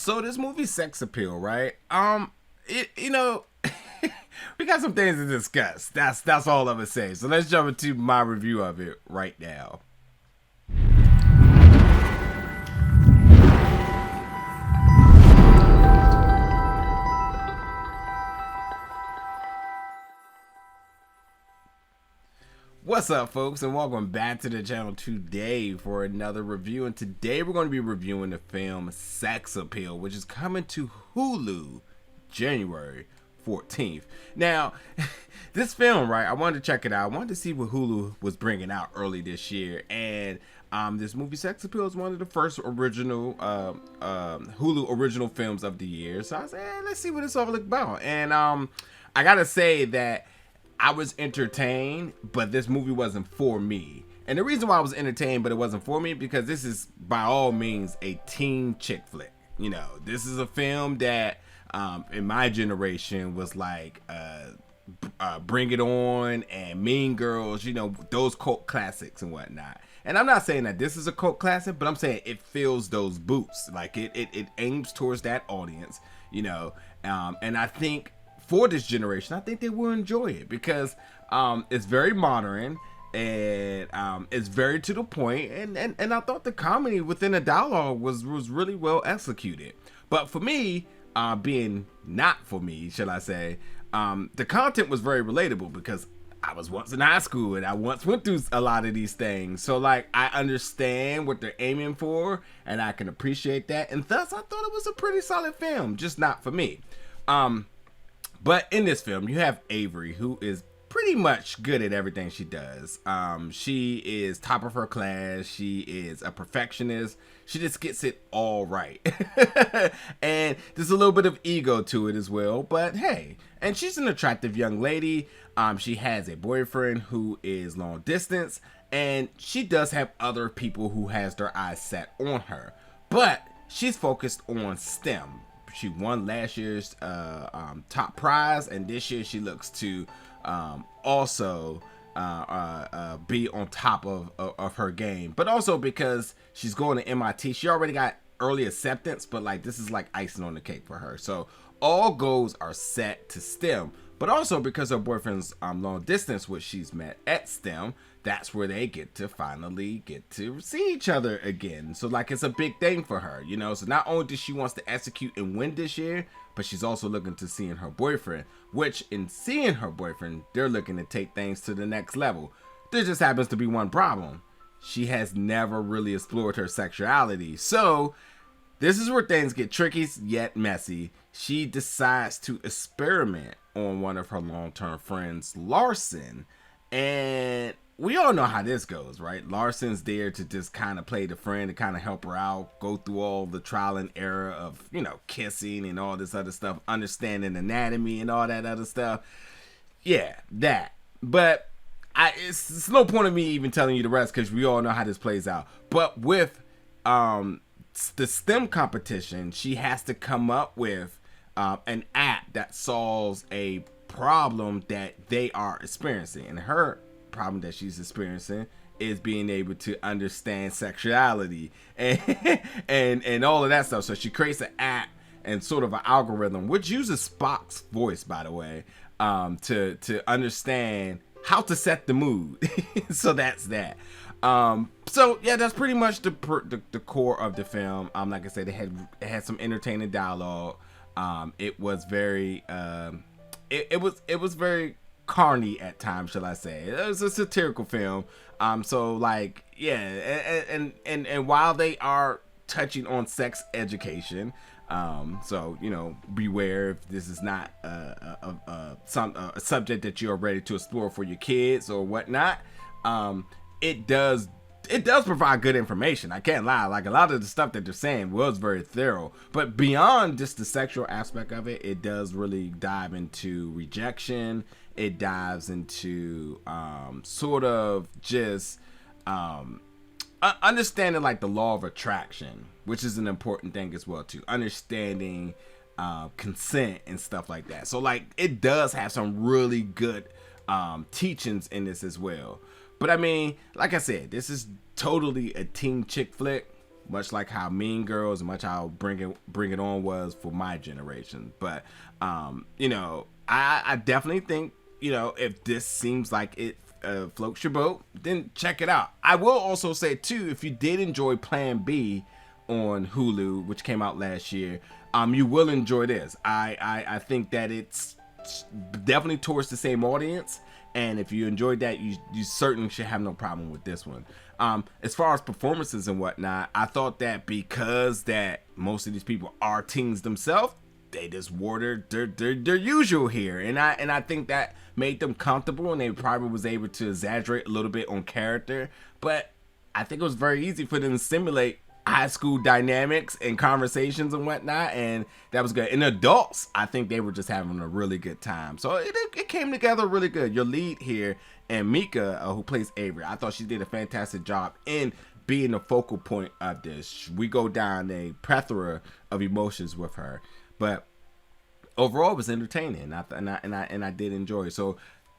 So this movie Sex Appeal, right? You know, we got some things to discuss. That's all I'm gonna say. So let's jump into my review of it right now. What's up, folks, and welcome back to the channel today for another review. And today we're going to be reviewing the film Sex Appeal, which is coming to Hulu January 14th. Now, this film, right, I wanted to check it out. I wanted to see what Hulu was bringing out early this year. And this movie Sex Appeal is one of the first original Hulu original films of the year. So I said, hey, let's see what it's all about. And I got to say that I was entertained, but this movie wasn't for me. And the reason why I was entertained, but it wasn't for me, because this is by all means a teen chick flick. You know, this is a film that in my generation was like Bring It On and Mean Girls, you know, those cult classics and whatnot. And I'm not saying that this is a cult classic, but I'm saying it fills those boots. Like it aims towards that audience, you know. And I think for this generation, I think they will enjoy it because it's very modern and it's very to the point, and I thought the comedy within the dialogue was really well executed. But for me, being not for me, shall I say, the content was very relatable because I was once in high school and I once went through a lot of these things. So like I understand what they're aiming for and I can appreciate that, and thus I thought it was a pretty solid film, just not for me. But in this film, you have Avery, who is pretty much good at everything she does. She is top of her class. She is a perfectionist. She just gets it all right. And there's a little bit of ego to it as well. But hey, and she's an attractive young lady. She has a boyfriend who is long distance. And she does have other people who has their eyes set on her. But she's focused on STEM. She won last year's top prize, and this year she looks to also be on top of her game. But also because she's going to MIT, she already got early acceptance, but like this is like icing on the cake for her. So all goals are set to STEM, but also because her boyfriend's long distance, which she's met at STEM, that's where they get to finally get to see each other again. So like it's a big thing for her, you know. So not only does she wants to execute and win this year, but she's also looking to seeing her boyfriend, which in seeing her boyfriend, they're looking to take things to the next level. There just happens to be one problem. She has never really explored her sexuality. So this is where things get tricky yet messy. She decides to experiment on one of her long-term friends, Larson, and we all know how this goes, right? Larson's there to just kind of play the friend, to kind of help her out, go through all the trial and error of, you know, kissing and all this other stuff, understanding anatomy and all that other stuff. Yeah, that. But it's no point of me even telling you the rest because we all know how this plays out. But with the STEM competition, she has to come up with an app that solves a problem that they are experiencing. And her problem that she's experiencing is being able to understand sexuality and all of that stuff. So she creates an app and sort of an algorithm which uses Spock's voice, by the way, to understand how to set the mood. So that's that. So yeah, that's pretty much the core of the film. Like I said, it had some entertaining dialogue. It was very it was very carny at times, shall I say. It was a satirical film. So like, yeah, and while they are touching on sex education, so you know, beware if this is not a subject that you're ready to explore for your kids or whatnot. It does provide good information. I can't lie. Like a lot of the stuff that they're saying was very thorough, but beyond just the sexual aspect of it, it does really dive into rejection. It dives into sort of just understanding like the law of attraction, which is an important thing as well too. Understanding consent and stuff like that. So like it does have some really good teachings in this as well. But I mean, like I said, this is totally a teen chick flick. much like how Mean Girls and much how Bring It On was for my generation. But you know, I definitely think, you know, if this seems like it floats your boat, then check it out. I will also say too, if you did enjoy Plan B on Hulu, which came out last year, you will enjoy this. I think that it's definitely towards the same audience, and if you enjoyed that, you certainly should have no problem with this one. As far as performances and whatnot, I thought that because that most of these people are teens themselves, they just wore their usual here, and I think that made them comfortable, and they probably was able to exaggerate a little bit on character, but I think it was very easy for them to simulate high school dynamics and conversations and whatnot, and that was good. And adults, I think they were just having a really good time, so it came together really good. Your lead here, and Mika, who plays Avery, I thought she did a fantastic job in being the focal point of this. We go down a plethora of emotions with her, but overall it was entertaining, and I did enjoy it. So,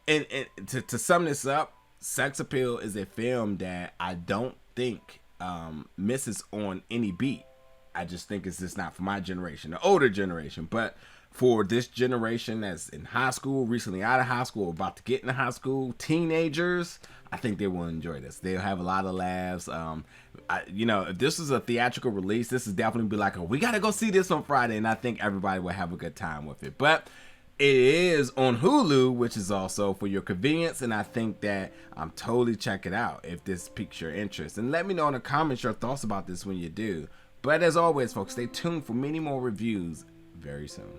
and to sum this up, Sex Appeal is a film that I don't think misses on any beat. I just think it's just not for my generation, the older generation. But for this generation that's in high school, recently out of high school, about to get into high school, teenagers, I think they will enjoy this. They'll have a lot of laughs. You know, if this is a theatrical release, this is definitely be like, we gotta go see this on Friday, and I think everybody will have a good time with it. But it is on Hulu, which is also for your convenience, and I think that totally check it out if this piques your interest. And let me know in the comments your thoughts about this when you do. But as always, folks, stay tuned for many more reviews very soon.